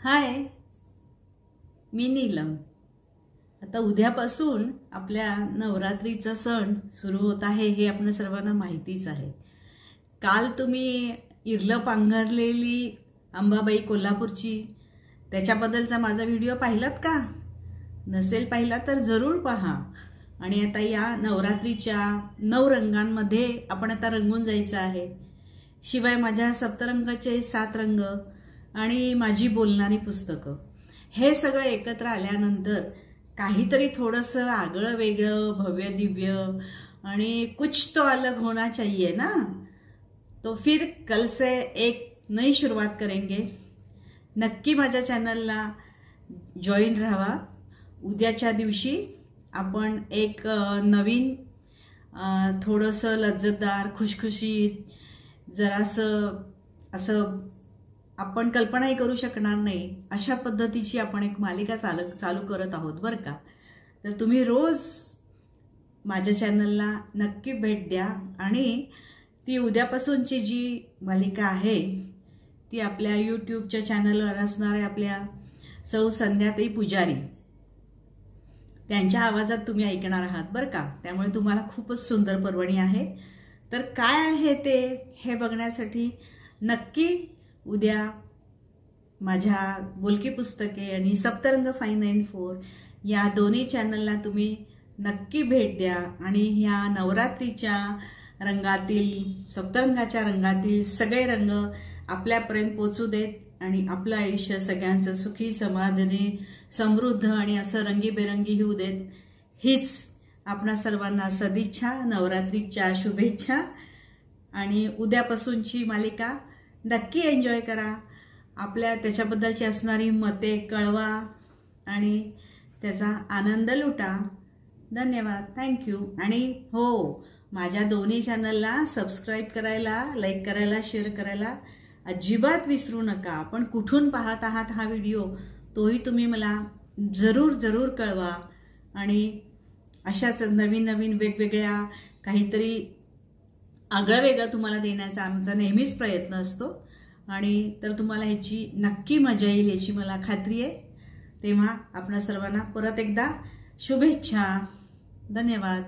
हाय, मी नीलम। आता उद्यापासून आपल्या नवरात्रीचा सण सुरू होत आहे हे आपण सर्वांना माहितीच आहे। काल तुम्ही इरलं पांघरलेली अंबाबाई कोल्हापूरची त्याच्याबद्दलचा माझा व्हिडिओ पाहिलात का? नसेल पाहिला तर जरूर पहा। आणि आता या नवरात्रीच्या 9 रंगांमध्ये आपण आता रंगून जायचं आहे। शिवाय माझ्या सप्तरंगाचे 7 रंग आणि माझी बोलणारी पुस्तकं हे सगळं एकत्र आल्यानंतर काहीतरी थोडंसं आगळं वेगळं भव्य दिव्य आणि कुछ तो अलग होना चाहिए ना। तो फिर कल से एक नई शुरुआत करेंगे। नक्की माझ्या चॅनलला जॉईन राहा। उद्याच्या दिवशी आपण एक नवीन थोडंसं लज्जतदार खुशखुशीत जरासं असं आपण कल्पनाही करू शकणार नाही अशा पद्धतीची आपण एक मालिका चालू करत आहोत बरं का। तर तुम्ही रोज माझ्या चॅनलला नक्की भेट द्या। आणि ती उद्यापासूनची जी मालिका आहे ती आपल्या यूट्यूबच्या चॅनलवर असणारे आपल्या सौ संध्याताई पुजारी त्यांच्या आवाजात तुम्ही ऐकणार आहात बरं का। त्यामुळे तुम्हाला खूपच सुंदर पर्वणी आहे। तर काय आहे ते हे बघण्यासाठी नक्की उद्या माझ्या बोलकी पुस्तके आणि सप्तरंग 594 या दोन्ही चॅनलला तुम्ही नक्की भेट द्या। आणि ह्या नवरात्रीच्या रंगातील सप्तरंगाच्या रंगातील सगळे रंग आपल्यापर्यंत पोचू देत आणि आपलं आयुष्य सगळ्यांचं सुखी समाधानी समृद्ध आणि असं रंगीबेरंगी होऊ देत हीच आपणा सर्वांना सदिच्छा, नवरात्रीच्या शुभेच्छा। आणि उद्यापासूनची मालिका नक्की एन्जॉय करा। आपल्या त्याच्याबद्दलची असणारी मते कळवा आणि त्याचा आनंद लुटा। धन्यवाद, थँक्यू। आणि हो, माझ्या दोन्ही चॅनलला सबस्क्राईब करायला, लाईक करायला, शेअर करायला अजिबात विसरू नका। आपण कुठून पाहत आहात हा व्हिडिओ तोही तुम्ही मला जरूर कळवा। आणि अशाच नवीन नवीन वेगवेगळ्या काहीतरी आगळं वेगळं तुम्हाला देण्याचा आमचा नेहमीच प्रयत्न असतो। आणि तर तुम्हाला ह्याची नक्की मजा येईल याची मला खात्री आहे। तेव्हा आपणा सर्वांना परत एकदा शुभेच्छा। धन्यवाद।